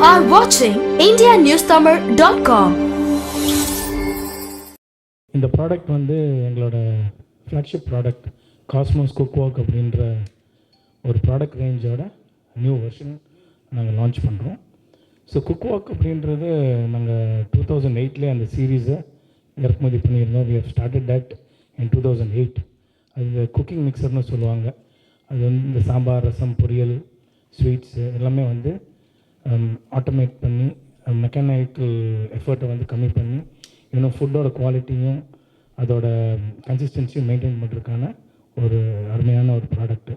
are watching indianewstamil.com. இந்த product வந்து எங்களோட ஃப்ளாக்ஷிப் ப்ராடக்ட் காஸ்மோஸ் குக்வாக் அப்படின்ற ஒரு ப்ராடக்ட் ரேஞ்சோட நியூ வெர்ஷன் நாங்கள் லான்ச் பண்ணுறோம். ஸோ குக்வாக் அப்படின்றது நாங்கள் 2008 அந்த சீரீஸை இறக்குமதி பண்ணியிருந்தோம். We have started that in 2008. அது குக்கிங் மிக்சர்னு சொல்லுவாங்க. அது வந்து இந்த சாம்பார், ரசம், பொரியல், ஸ்வீட்ஸு எல்லாமே வந்து ஆட்டோமேட் பண்ணி மெக்கானிக்கல் எஃபர்ட்டை வந்து கம்மி பண்ணி இன்னும் ஃபுட்டோட குவாலிட்டியும் அதோட கன்சிஸ்டன்சியும் மெயின்டைன் பண்ணுறதுக்கான ஒரு அருமையான ஒரு ப்ராடக்ட்டு.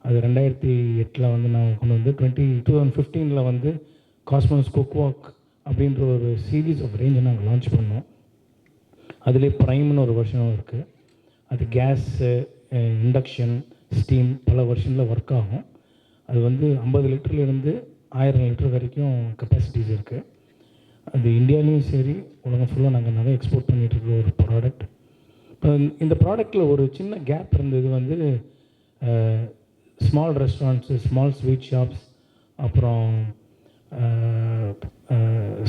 அது 2008 வந்து நான் கொண்டு வந்து 2015 வந்து காஸ்மோஸ் குக்வாக் அப்படின்ற ஒரு சீரீஸ் ஆஃப் ரேஞ்சை நாங்கள் லான்ச் பண்ணோம். அதிலே ப்ரைம்னு ஒரு வெர்ஷனும் இருக்குது. அது கேஸு, இண்டக்ஷன், ஸ்டீம் பல வெர்ஷனில் ஒர்க் ஆகும். அது வந்து 50 லிட்டர்லேருந்து 1000 லிட்டர் வரைக்கும் கெப்பாசிட்டிஸ் இருக்குது. அது இந்தியாவிலையும் சரி உலகம் ஃபுல்லாக நாங்கள் நிறைய எக்ஸ்போர்ட் பண்ணிகிட்ருக்கிற ஒரு ப்ராடக்ட். இப்போ இந்த ப்ராடக்டில் ஒரு சின்ன கேப் இருந்தது வந்து small restaurants, small sweet shops, அப்புறம்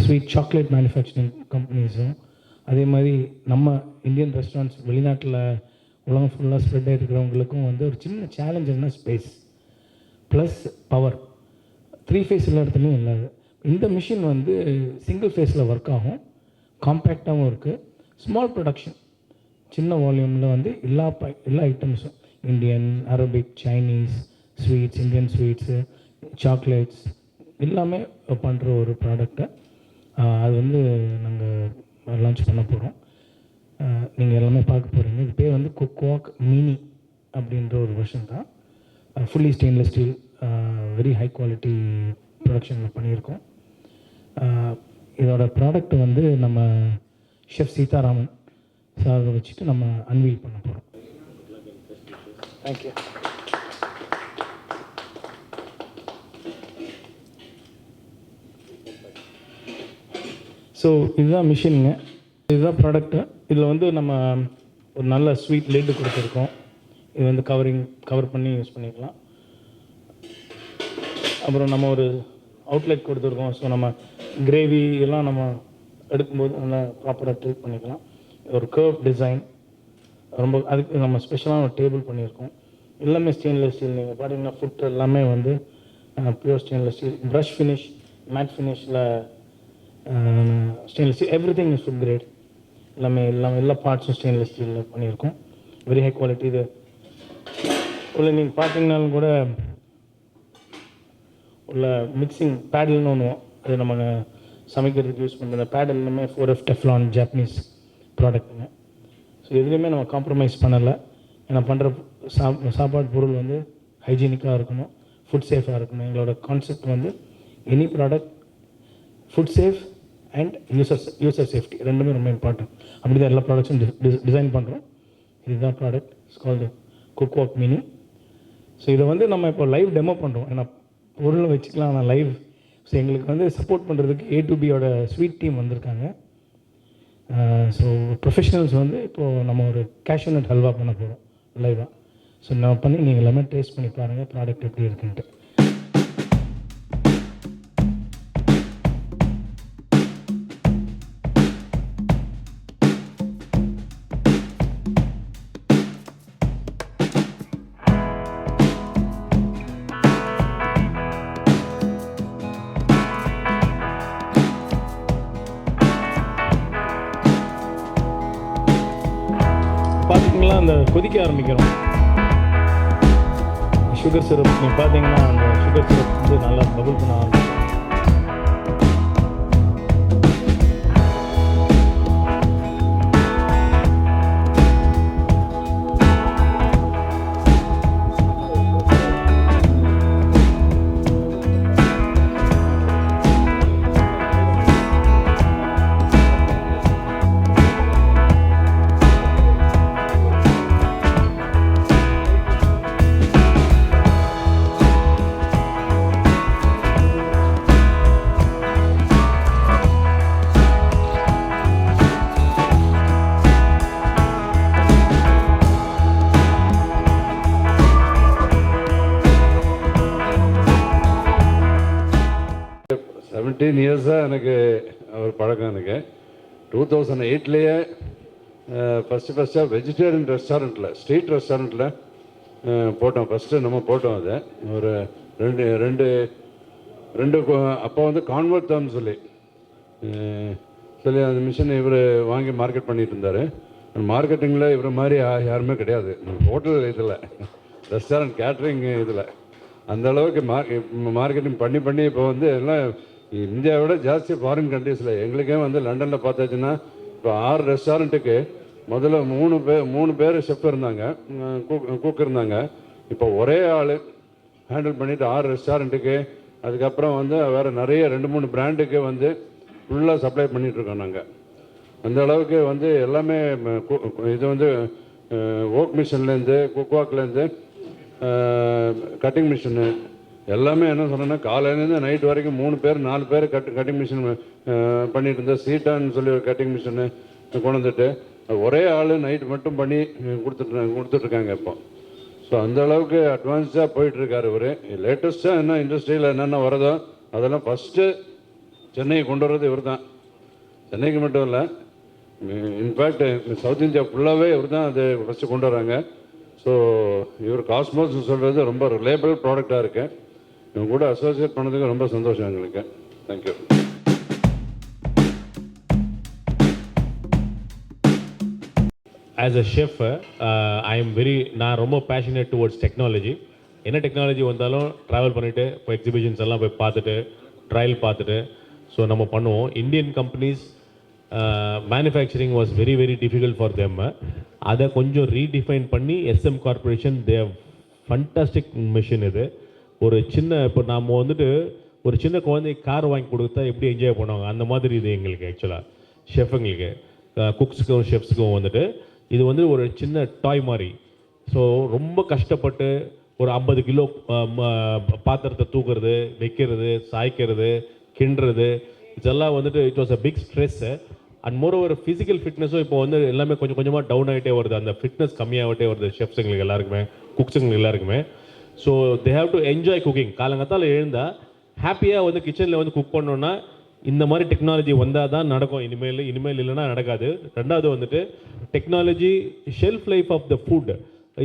ஸ்வீட் சாக்லேட் மேனுஃபேக்சரிங் கம்பெனிஸும், அதே மாதிரி நம்ம இந்தியன் ரெஸ்டாரண்ட்ஸ் வெளிநாட்டில் உலகம் ஃபுல்லாக ஸ்ப்ரெட் ஆகிருக்கிறவங்களுக்கும் வந்து ஒரு சின்ன சேலஞ்ச் என்ன ஸ்பேஸ் ப்ளஸ் பவர். 3 ஃபேஸ் எல்லா இடத்துலையும் இல்லாது. இந்த மிஷின் வந்து சிங்கிள் ஃபேஸில் ஒர்க் ஆகும், காம்பேக்டாகவும் இருக்குது, ஸ்மால் ப்ரொடக்ஷன், சின்ன வால்யூமில் வந்து எல்லா ஐட்டம்ஸும் Indian, Arabic, Chinese sweets, Indian sweets, chocolates எல்லாமே பண்ணுற ஒரு ப்ராடக்டை அது வந்து நாங்கள் லான்ச் பண்ண போகிறோம். நீங்கள் எல்லாமே பார்க்க போகிறீங்க. இது பேர் வந்து குக்வாக் மினி அப்படின்ற ஒரு வெர்ஷன் தான். Fully stainless steel, very high quality ப்ரொடக்ஷனில் பண்ணியிருக்கோம். இதோட ப்ராடக்ட் வந்து நம்ம ஷெஃப் சீதாராமன் சார் வச்சுட்டு நம்ம அன்வீல் பண்ண போகிறோம். தேங்க்யூ. ஸோ இதுதான் மிஷினுங்க, இதுதான் ப்ராடக்ட்டு. இதில் வந்து நம்ம ஒரு நல்ல ஸ்வீட் லிட் கொடுத்துருக்கோம். இது வந்து கவர் பண்ணி யூஸ் பண்ணிக்கலாம். அப்புறம் நம்ம ஒரு அவுட்லெட் கொடுத்துருக்கோம். ஸோ நம்ம கிரேவி எல்லாம் நம்ம எடுக்கும்போது நல்லா ப்ராப்பராக ட்ரீட் பண்ணிக்கலாம். ஒரு கர்வ் டிசைன், ரொம்ப அதுக்கு நம்ம ஸ்பெஷலாக ஒரு டேபிள் பண்ணியிருக்கோம். எல்லாமே ஸ்டெயின்லெஸ் ஸ்டீல். நீங்கள் பார்த்தீங்கன்னா ஃபுட் எல்லாமே வந்து pure stainless steel. Brush finish, matte ஃபினிஷில் stainless steel, everything is food grade. எல்லா பார்ட்ஸும் ஸ்டெயின்லெஸ் ஸ்டீலில் பண்ணியிருக்கோம். Very high quality. இது உள்ள நீங்கள் பார்த்தீங்கன்னாலும் கூட உள்ள மிக்சிங் பேடல்னு ஒன்று, அது நம்ம சமைக்கிறதுக்கு யூஸ் பண்ணுற பேடல் எல்லாமே 4F டெஃப்லான் ஜாப்பனீஸ் ப்ராடக்ட்டுங்க. ஸோ எதுலேயுமே நம்ம காம்ப்ரமைஸ் பண்ணலை. ஏன்னா பண்ணுற சாப்பாடு பொருள் வந்து ஹைஜீனிக்காக இருக்கணும், ஃபுட் சேஃபாக இருக்கணும். எங்களோட கான்செப்ட் வந்து any product food safe and user safety ரெண்டுமே ரொம்ப இம்பார்ட்டன்ட். அப்படி தான் எல்லா ப்ராடக்ட்ஸும் டிசைன் பண்ணுறோம். இதுதான் product, it's called Cookwok mini. So இதை வந்து நம்ம இப்போ லைவ் டெமோ பண்ணுறோம். ஏன்னா பொருளை வச்சுக்கலாம், ஆனால் லைவ். ஸோ எங்களுக்கு வந்து சப்போர்ட் பண்ணுறதுக்கு A2Bயோட ஸ்வீட் டீம் வந்திருக்காங்க. ஸோ ப்ரொஃபஷனல்ஸ் வந்து இப்போது நம்ம ஒரு கேஷ்யூ நட் ஹல்வா பண்ண போகிறோம் லைவாக. ஸோ நான் பண்ணி நீங்கள் எல்லாமே டேஸ்ட் பண்ணி பாருங்கள் ப்ராடக்ட் எப்படி இருக்குன்ட்டு. பார்த்தீங்கன்னா அந்த கொதிக்க ஆரம்பிக்கிறோம். சுகர் சிரப் நீங்கள் பார்த்தீங்கன்னா அந்த சுகர் சிரப் வந்து நல்லா பபுள் பண்ண ஆரம்பிக்கும். 17 இயர்ஸாக எனக்கு அவர் பழக்கம். எனக்கு 2008லேயே ஃபஸ்ட்டாக வெஜிடேரியன் ரெஸ்டாரண்ட்டில், ஸ்ட்ரீட் ரெஸ்டாரண்ட்டில் போட்டோம். ஃபஸ்ட்டு நம்ம போட்டோம். அதை ஒரு ரெண்டு அப்போ வந்து கான்வெர்ட் சொல்லி அந்த மிஷினை இவர் வாங்கி மார்க்கெட் பண்ணிட்டு இருந்தார். மார்க்கெட்டிங்கில் இவரை மாதிரி யாருமே கிடையாது ஹோட்டல் இதில், ரெஸ்டாரண்ட் கேட்ரிங் இதில். அந்த அளவுக்கு மார்க்கெட்டிங் பண்ணி இப்போ வந்து எல்லாம் இந்தியாவை விட ஜாஸ்தி ஃபாரின் கண்ட்ரீஸில். எங்களுக்கே வந்து லண்டனில் பார்த்தாச்சுன்னா இப்போ 6 ரெஸ்டாரண்ட்டுக்கு முதல்ல 3 பேர் ஷெஃப் இருந்தாங்க, குக் இருந்தாங்க. இப்போ ஒரே ஆள் ஹேண்டில் பண்ணிவிட்டு 6 ரெஸ்டாரண்ட்டுக்கு, அதுக்கப்புறம் வந்து வேறு நிறைய 2-3 பிராண்டுக்கு வந்து ஃபுல்லாக சப்ளை பண்ணிகிட்ருக்கோம் நாங்கள். அந்த அளவுக்கு வந்து எல்லாமே இது வந்து ஓக் மிஷின்லேருந்து, குக்வாக்லேருந்து, கட்டிங் மிஷினு எல்லாமே என்ன சொன்னேன்னா காலையிலேருந்து நைட் வரைக்கும் 3-4 பேர் கட்டிங் மிஷின் பண்ணிகிட்டு இருந்தேன். சீட்டான்னு சொல்லி ஒரு கட்டிங் மிஷினு கொண்டு வந்துட்டு ஒரே ஆள் நைட் மட்டும் பண்ணி கொடுத்துட்ருக்காங்க இப்போ. ஸோ அந்த அளவுக்கு அட்வான்ஸாக போயிட்டுருக்காரு இவர். லேட்டஸ்ட்டாக என்ன இண்டஸ்ட்ரியில் என்னென்ன வருதோ அதெல்லாம் ஃபஸ்ட்டு சென்னைக்கு கொண்டு வர்றது இவர் தான். சென்னைக்கு மட்டும் இல்லை, இன்ஃபேக்ட் சவுத் இந்தியா ஃபுல்லாகவே இவர் தான் அது ஃபஸ்ட்டு கொண்டு வராங்க. ஸோ இவர் காஸ்மோஸ் சொல்கிறது ரொம்ப ரிலேபிள் ப்ராடக்டாக இருக்கு. இவங்க கூட அசோசியேட் பண்ணதுக்கு ரொம்ப சந்தோஷம் எங்களுக்கு. தேங்க்யூ. As a chef, நான் ரொம்ப பேஷனேட் டுவர்ட்ஸ் டெக்னாலஜி. என்ன டெக்னாலஜி வந்தாலும் ட்ராவல் பண்ணிவிட்டு இப்போ எக்ஸிபிஷன்ஸ் எல்லாம் போய் பார்த்துட்டு ட்ரையல் பார்த்துட்டு ஸோ நம்ம பண்ணுவோம். Indian companies manufacturing was very very difficult for them. அதை கொஞ்சம் ரீடிஃபைன் பண்ணி எஸ்எம் கார்பரேஷன் ஃபண்டாஸ்டிக் மிஷின் இது. ஒரு சின்ன இப்போ நாம் வந்துட்டு ஒரு சின்ன குழந்தைக்கு கார் வாங்கி கொடுத்தா எப்படி என்ஜாய் பண்ணுவாங்க அந்த மாதிரி இது எங்களுக்கு ஆக்சுவலாக ஷெஃபுங்களுக்கு, குக்ஸுக்கும் ஷெஃப்ஸுக்கும் வந்துட்டு இது வந்து ஒரு சின்ன டாய் மாதிரி. ஸோ ரொம்ப கஷ்டப்பட்டு ஒரு 50 கிலோ பாத்திரத்தை தூக்குறது, வைக்கிறது, சாய்க்கிறது, கிண்டுறது, இதெல்லாம் வந்துட்டு it was a big stress. And moreover physical ஃபிட்னஸும் இப்போ வந்து எல்லாமே கொஞ்சம் கொஞ்சமாக டவுன் ஆகிட்டே வருது. அந்த ஃபிட்னஸ் கம்மியாகிட்டே வருது ஷெஃப்ஸுங்களுக்கு எல்லாருக்குமே, குக்ஸுங்களுக்கு எல்லாருக்குமே. So they have to enjoy cooking. காலங்கத்தால் எழுந்தால் ஹாப்பியாக வந்து கிச்சனில் வந்து குக் பண்ணோன்னா இந்த மாதிரி டெக்னாலஜி வந்தால் தான் நடக்கும். இனிமேல் இல்லைன்னா நடக்காது. ரெண்டாவது வந்துட்டு technology shelf life of the food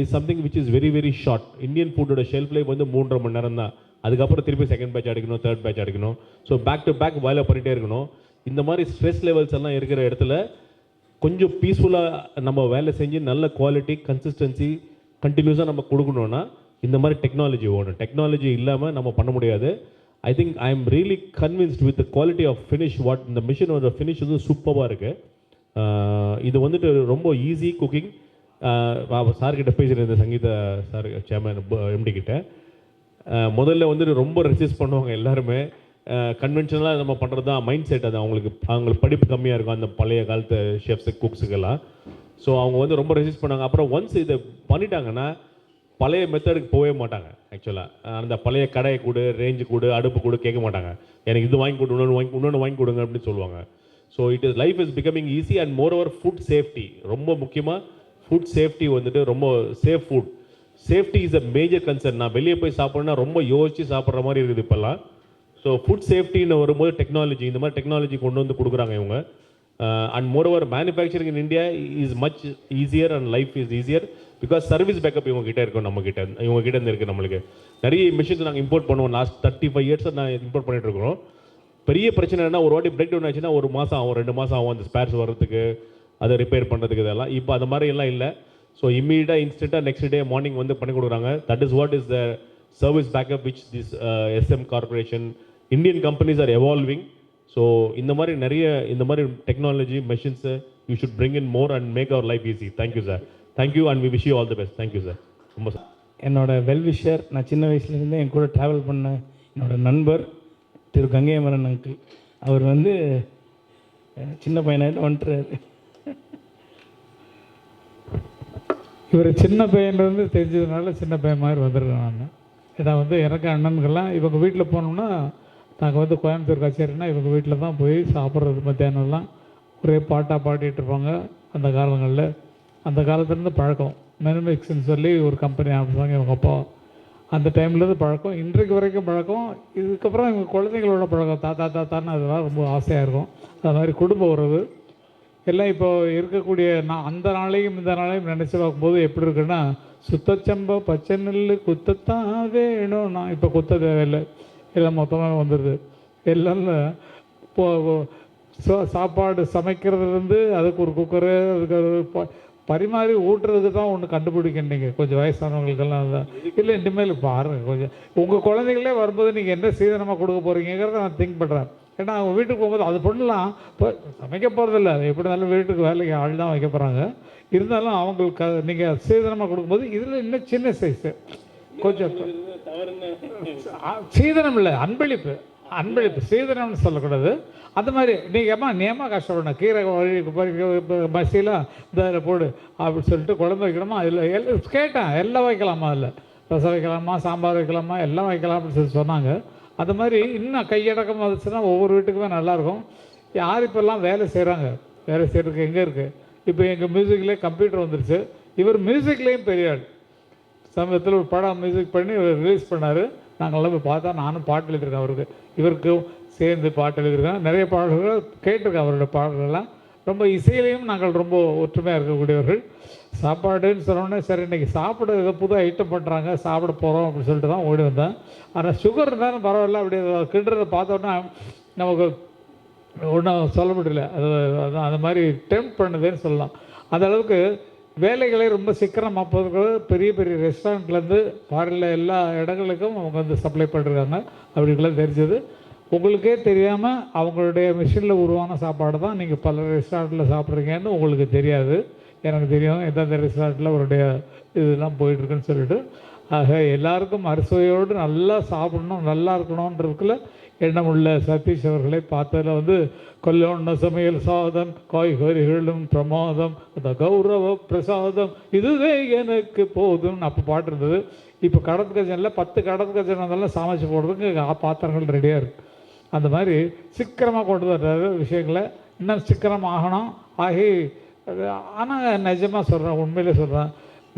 is something which is very very short. Indian ஃபுட்டோட ஷெல்ஃப் லைஃப் வந்து 3.5 மணி நேரம் தான். அதுக்கப்புறம் திருப்பி செகண்ட் பேட்ச் அடிக்கணும், தேர்ட் பேட்ச் அடிக்கணும். ஸோ பேக் டு பேக் வேலை பண்ணிகிட்டே இருக்கணும். இந்த மாதிரி ஸ்ட்ரெஸ் லெவல்ஸ் எல்லாம் இருக்கிற இடத்துல கொஞ்சம் பீஸ்ஃபுல்லாக நம்ம வேலை செஞ்சு நல்ல குவாலிட்டி, கன்சிஸ்டன்சி கண்டினியூஸாக நம்ம கொடுக்கணுன்னா இந்த மாதிரி டெக்னாலஜி வேணும். டெக்னாலஜி இல்லாமல் நம்ம பண்ண முடியாது. I think I am really convinced with quality of finish. இந்த மிஷினோட ஃபினிஷ் வந்து சூப்பராக இருக்குது. இது வந்துட்டு ரொம்ப ஈஸி குக்கிங். சார்கிட்ட பேசியிருந்தேன், சங்கீதா சார் சேர்மன் எம்டி கிட்ட. முதல்ல வந்துட்டு ரொம்ப ரெசிஸ்ட் பண்ணுவாங்க எல்லாருமே. கன்வென்ஷனலாக நம்ம பண்ணுறது தான் மைண்ட் செட். அது அவங்களுக்கு படிப்பு கம்மியாக இருக்கும் அந்த பழைய காலத்து ஷெஃப்ஸு குக்ஸுக்கெல்லாம். ஸோ அவங்க வந்து ரொம்ப ரெசிஸ்ட் பண்ணாங்க. அப்புறம் ஒன்ஸ் இதை பண்ணிட்டாங்கன்னா பழைய மெத்தடுக்கு போகவே மாட்டாங்க. ஆக்சுவலாக அந்த பழைய கடையை கொடு, ரேஞ்சு கொடு, அடுப்பு கொடு கேட்க மாட்டாங்க. எனக்கு இது வாங்கி கொடு, இன்னொன்று வாங்கி கொடுங்க அப்படின்னு சொல்லுவாங்க. So life is becoming easy. And more over food safety ரொம்ப முக்கியமாக. ஃபுட் சேஃப்டி வந்துட்டு ரொம்ப safe food safety is a major concern. நான் வெளியே போய் சாப்பிட்றேன்னா ரொம்ப யோசிச்சு சாப்பிட்ற மாதிரி இருக்குது இப்போல்லாம். ஸோ ஃபுட் சேஃப்டின்னு வரும்போது டெக்னாலஜி, இந்த மாதிரி டெக்னாலஜி கொண்டு வந்து கொடுக்குறாங்க இவங்க. And more over manufacturing in India is much easier and life is easier because service backup இவங்க கிட்டே இருக்கும். இவங்க கிட்ட இருந்து இருக்குது. நம்மளுக்கு நிறைய மிஷின்ஸ் நாங்கள் இம்போர்ட் பண்ணுவோம். லாஸ்ட் 35 இயர்ஸாக நான் இம்போர்ட் பண்ணிட்டு இருக்கிறோம். பெரிய பிரச்சனை என்ன, ஒரு வாட்டி பிரேக் டவுன் ஆச்சுன்னா 1 மாதம் ஆகும், 2 மாதம் ஆகும் அந்த ஸ்பேர்ஸ் வர்றதுக்கு, அதை ரிப்பேர் பண்ணுறதுக்கு. இதெல்லாம் இப்போ அந்த மாதிரி எல்லாம் இல்லை. ஸோ இம்மீடியட்டாக இன்ஸ்டண்ட்டாக நெக்ஸ்ட் டே மார்னிங் வந்து பண்ணி கொடுக்குறாங்க. That is what is the service backup which this SM corporation Indian companies are evolving. ஸோ இந்த மாதிரி டெக்னாலஜி மெஷின்ஸை you should bring in more and make our life easy. Thank you sir. Thank you and we wish you all the best. Thank you sir. ரொம்ப sir. என்னோடய well wisher, நான் சின்ன வயசுலேருந்தே என் கூட ட்ராவல் பண்ண என்னோடய நண்பர் திரு கங்கையமரன் அங்கிள். அவர் வந்து சின்ன பையனாக வந்துட்டுறாரு. இவர் சின்ன பையன்லேருந்து தெரிஞ்சதுனால சின்ன பையன் மாதிரி வந்துடுறேன் நான். இதை வந்து எனக்கு அண்ணன்கள்லாம் இவங்க வீட்டில் போனோம்னா, நாங்கள் வந்து கோயம்புத்தூர் கச்சேரினா இவங்க வீட்டில் தான் போய் சாப்பிட்றது. மத்தியானம்லாம் ஒரே பாட்டாக பாடிட்டு இருப்பாங்க. அந்த காலங்களில் அந்த காலத்துலேருந்து பழக்கம். மெனுமிக்ஸ்ன்னு சொல்லி ஒரு கம்பெனி ஆரம்பிச்சாங்க இவங்க அப்பா. அந்த டைம்லேருந்து பழக்கம், இன்றைக்கு வரைக்கும் பழக்கம். இதுக்கப்புறம் எங்கள் குழந்தைங்களோட பழக்கம், தாத்தா தாத்தான்னு அதெல்லாம் ரொம்ப ஆசையாக இருக்கும். அது மாதிரி குடும்ப உறவு எல்லாம் இப்போ இருக்கக்கூடிய நான் அந்த நாளையும் இந்த நாளையும் நினச்சி பார்க்கும்போது எப்படி இருக்குன்னா, சுத்தச்சம்பா பச்சை நெல் குத்தத்தான் வேணும், நான் இப்போ குத்த தேவையில்லை, எல்லாம் மொத்தமாக வந்துடுது. எல்லாம் இப்போ சாப்பாடு சமைக்கிறதுலேருந்து அதுக்கு ஒரு குக்கரு, அதுக்கு ஒரு பரிமாறி ஊட்டுறதுக்கு தான் ஒன்று கண்டுபிடிக்கின்றீங்க கொஞ்சம் வயசானவங்களுக்கெல்லாம். தான் இல்லை இனிமேல் பாருங்கள், கொஞ்சம் உங்கள் குழந்தைங்களே வரும்போது நீங்கள் என்ன சீதனமாக கொடுக்க போகிறீங்கிறத நான் திங்க் பண்ணுறேன். ஏன்னா அவங்க வீட்டுக்கு போகும்போது அது பண்ணலாம், இப்போ சமைக்க போகிறதில்ல, எப்படி இருந்தாலும் வீட்டுக்கு வேலைக்கு ஆள் தான் வைக்க போகிறாங்க. இருந்தாலும் அவங்களுக்கு நீங்கள் சீதனமாக கொடுக்கும்போது இதில் இன்னும் சின்ன சைஸு கொஞ்சம் சீதனம் இல்லை, அன்பளிப்பு. அன்பளிப்பு சீதனம்னு சொல்லக்கூடாது. அந்த மாதிரி நீங்கள் நியமாக கஷ்டப்படணும். கீரை மசிலாம் இந்த அதில் போடு அப்படின்னு சொல்லிட்டு குழம்பு வைக்கணுமா, அதில் கேட்டேன் எல்லாம் வைக்கலாமா, அதில் ரசம் வைக்கலாமா, சாம்பார் வைக்கலாமா, எல்லாம் வைக்கலாம் அப்படின்னு சொல்லி சொன்னாங்க. அது மாதிரி இன்னும் கையடக்கமாக இருந்துச்சுன்னா ஒவ்வொரு வீட்டுக்குமே நல்லாயிருக்கும். யார் இப்போல்லாம் வேலை செய்கிறாங்க, வேலை செய்கிறதுக்கு எங்கே இருக்குது? இப்போ எங்கள் மியூசிக்லேயே கம்ப்யூட்டர் வந்துருச்சு. இவர் மியூசிக்லேயும் பெரிய ஆள். சமயத்தில் ஒரு படம் மியூசிக் பண்ணி ரிலீஸ் பண்ணார். நாங்கள்லாம் போய் பார்த்தா, நானும் பாட்டு எழுதியிருக்கேன் அவருக்கு, இவருக்கும் சேர்ந்து பாட்டு எழுதியிருக்கேன். நிறைய பாடல்கள் கேட்டிருக்கேன் அவரோட பாடல்கள்லாம். ரொம்ப இசையிலையும் நாங்கள் ரொம்ப ஒற்றுமையாக இருக்கக்கூடியவர்கள். சாப்பாடுன்னு சொன்னோடனே சரி இன்றைக்கி சாப்பிட ஏதோ புது ஐட்டம் பண்ணுறாங்க, சாப்பிட போகிறோம் அப்படின்னு சொல்லிட்டு தான் ஓடி வந்தேன். ஆனால் சுகர் இருந்தாலும் பரவாயில்ல, அப்படி கிண்டுறதை பார்த்தோன்னா நமக்கு ஒன்றும் சொல்ல முடியல. அது அந்த மாதிரி டெம்ப் பண்ணுதுன்னு சொல்லலாம். அந்த அளவுக்கு வேலைகளை ரொம்ப சிக்கனமாக போகிறதுக்கு பெரிய பெரிய ரெஸ்டாரண்ட்லேருந்து ஃபாரினில் எல்லா இடங்களுக்கும் அவங்க வந்து சப்ளை பண்ணிருக்காங்க அப்படின்லாம் தெரிஞ்சது. உங்களுக்கே தெரியாமல் அவங்களுடைய மிஷினில் உருவான சாப்பாடு தான் நீங்கள் பல ரெஸ்டாரண்ட்டில் சாப்பிட்றீங்கன்னு உங்களுக்கு தெரியாது. எனக்கு தெரியும் எந்தெந்த ரெஸ்டாரண்ட்டில் அவருடைய இதெல்லாம் போயிட்டுருக்குன்னு சொல்லிட்டு. ஆக எல்லாருக்கும் அறுசுவையோடு நல்லா சாப்பிடணும், நல்லா இருக்கணுன்றதுக்குள்ள எண்ணமுள்ள சதீஷ் அவர்களை பார்த்ததில் வந்து கொல்லொன்ன சமையல் சாதம் காய்கறிகளும் பிரமாதம் அந்த கௌரவ பிரசாதம் இதுவே எனக்கு போதும்னு அப்போ பாட்டு இருந்தது. இப்போ கடத்து கஜனில் 10 கடத்து கஜன் வந்தாலும் சமைச்சு போடுறதுக்கு பாத்திரங்கள் ரெடியாக இருக்குது. அந்த மாதிரி சீக்கிரமாக கொண்டு வர்றாரு விஷயங்களை, இன்னும் சீக்கிரமாக ஆகணும். ஆகி ஆனால் நிஜமாக சொல்கிறேன், உண்மையிலே சொல்கிறேன்,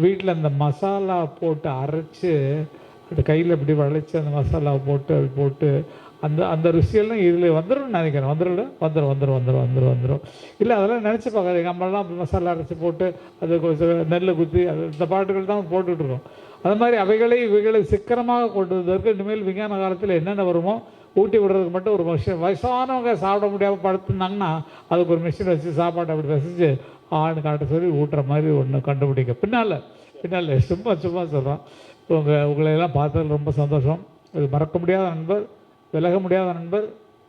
வீட்டில் இந்த மசாலா போட்டு அரைச்சி அந்த கையில் இப்படி வளைச்சி அந்த மசாலாவை போட்டு அது போட்டு அந்த ருசியெல்லாம் இதில் வந்துடும் நினைக்கிறேன். வந்துடும். இல்லை அதெல்லாம் நினச்சி பார்க்காது. எங்கள் அம்மாலாம் அப்படி மசாலா அரைச்சி போட்டு அது கொஞ்சம் நெல் குத்தி அது இந்த பாட்டுகள் தான் போட்டுட்ருக்கோம். அது மாதிரி இவைகளை சிக்கனமாக கொண்டு வந்ததற்கு இனிமேல் விஞ்ஞான காலத்தில் என்னென்ன வருமோ ஊட்டி விடுறதுக்கு மட்டும் ஒரு மிஷின், வயசானவங்க சாப்பிட முடியாமல் படுத்துனாங்கன்னா அதுக்கு ஒரு மிஷின் வச்சு சாப்பாட்டை அப்படி ரசித்து ஆணு காட்ட சொல்லி ஊட்டுற மாதிரி ஒன்று கண்டுபிடிக்க பின்னால் சும்மா சொல்கிறோம். உங்களையெல்லாம் பார்த்ததில் ரொம்ப சந்தோஷம். இது மறக்க முடியாத நண்பர், விலக முடியாத நண்பர்,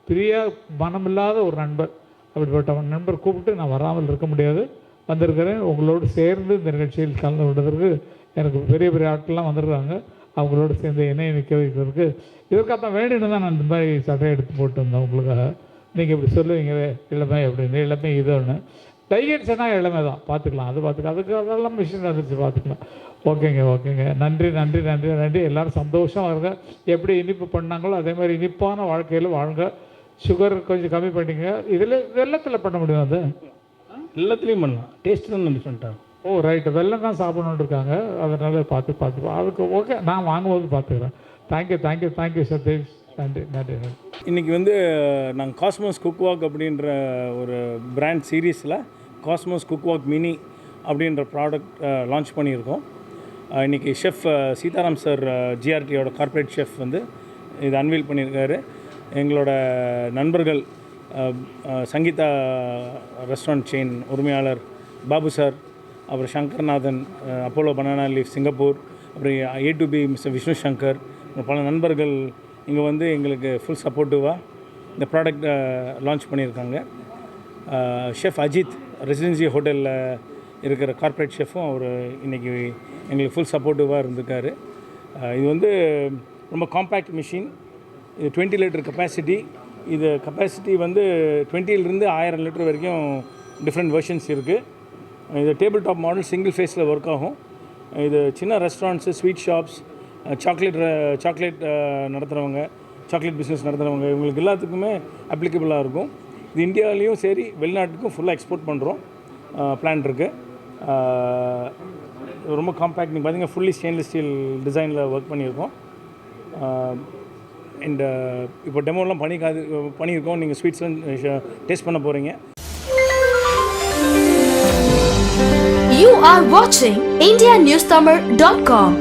பிரிய மனமில்லாத ஒரு நண்பர். அப்படிப்பட்ட நண்பர் கூப்பிட்டு நான் வராமல் இருக்க முடியாது, வந்திருக்கிறேன். உங்களோடு சேர்ந்து இந்த நிகழ்ச்சியில் கலந்து கொண்டதற்கு எனக்கு பெரிய பெரிய ஆட்கள்லாம் வந்துருக்காங்க. அவங்களோடு சேர்ந்து என்னை நிற்க வைக்கிறதுக்கு இதற்காக வேண்டின்னு தான் நான் இந்த மாதிரி சட்டையை எடுத்து போட்டு வந்தேன் உங்களுக்காக. நீங்கள் இப்படி சொல்லுவீங்க இளமை அப்படின்னு, இளமை இது ஒன்று டைகன்ஸ்னா இளமை தான், பார்த்துக்கலாம், அது பார்த்துக்கலாம், அதுக்கு அதெல்லாம் மிஷின் வந்துருச்சு, பார்த்துக்கலாம். ஓகேங்க. நன்றி. எல்லோரும் சந்தோஷமாக இருங்க. எப்படி இனிப்பு பண்ணாங்களோ அதே மாதிரி இனிப்பான வாழ்க்கையில் வாழுங்க. சுகர் கொஞ்சம் கம்மி பண்ணிங்க. இதில் வெள்ளத்தில் பண்ண முடியும், அது எல்லாத்துலேயும் பண்ணலாம். டேஸ்ட்டு தான் டிஃப்ரெண்ட்டாக. ஓ ரைட்டு, வெள்ளம் தான் சாப்பிடணுன்னு இருக்காங்க. அதனால் பார்த்து அதுக்கு ஓகே, நான் வாங்கும்போது பார்த்துக்கிறேன். தேங்க்யூ சதீஷ். நன்றி. இன்றைக்கி வந்து நாங்கள் காஸ்மோஸ் குக்வாக் அப்படின்ற ஒரு பிராண்ட் சீரீஸில் காஸ்மோஸ் குக்வாக் மினி அப்படின்ற ப்ராடக்ட் லான்ச் பண்ணியிருக்கோம். இன்றைக்கி ஷெஃப் சீதாராம் சார், ஜிஆர்டியோட கார்ப்பரேட் ஷெஃப் வந்து இது அன்வீல் பண்ணியிருக்காரு. எங்களோட நண்பர்கள் சங்கீதா ரெஸ்டாரண்ட் செயின் உரிமையாளர் பாபு சார், அப்புறம் சங்கர்நாதன், அப்போலோ பனானா லீஃப் சிங்கப்பூர், அப்புறம் A2B மிஸ்டர் விஷ்ணு சங்கர், பல நண்பர்கள் இங்கே வந்து எங்களுக்கு ஃபுல் சப்போர்ட்டிவாக இந்த ப்ராடக்ட் லான்ச் பண்ணியிருக்காங்க. ஷெஃப் அஜித் ரெசிடென்சி ஹோட்டலில் இருக்கிற கார்ப்பரேட் ஷெஃப்பும் அவர் இன்றைக்கி எங்களுக்கு ஃபுல் சப்போர்ட்டிவாக இருந்திருக்காரு. இது வந்து ரொம்ப காம்பேக்ட் மிஷின். இது 20 லிட்டர் கெப்பாசிட்டி. இது கெப்பாசிட்டி வந்து 20லிருந்து 1000 லிட்டர் வரைக்கும் டிஃப்ரெண்ட் வெர்ஷன்ஸ் இருக்குது. இது டேபிள் டாப் மாடல், சிங்கிள் ஃபேஸில் ஒர்க் ஆகும். இது சின்ன ரெஸ்டாரண்ட்ஸு, ஸ்வீட் ஷாப்ஸ், சாக்லேட் நடத்துகிறவங்க, சாக்லேட் பிஸ்னஸ் நடத்துகிறவங்க, இவங்களுக்கு எல்லாத்துக்குமே அப்ளிகபிளாக இருக்கும். இது இந்தியாவிலையும் சரி வெளிநாட்டுக்கும் ஃபுல்லாக எக்ஸ்போர்ட் பண்ணுறோம். பிளான் இருக்குது. ரொம்ப காம்பேக்ட். நீங்கள் பார்த்தீங்கன்னா ஃபுல்லி ஸ்டெயின்லெஸ் ஸ்டீல் டிசைனில் ஒர்க் பண்ணியிருக்கோம். அண்ட் இப்போ டெமோலாம் பண்ணியிருக்கோம். நீங்கள் ஸ்வீட்ஸ்லாம் டேஸ்ட் பண்ண போகிறீங்க. You are watching IndiaNewsTamil.com.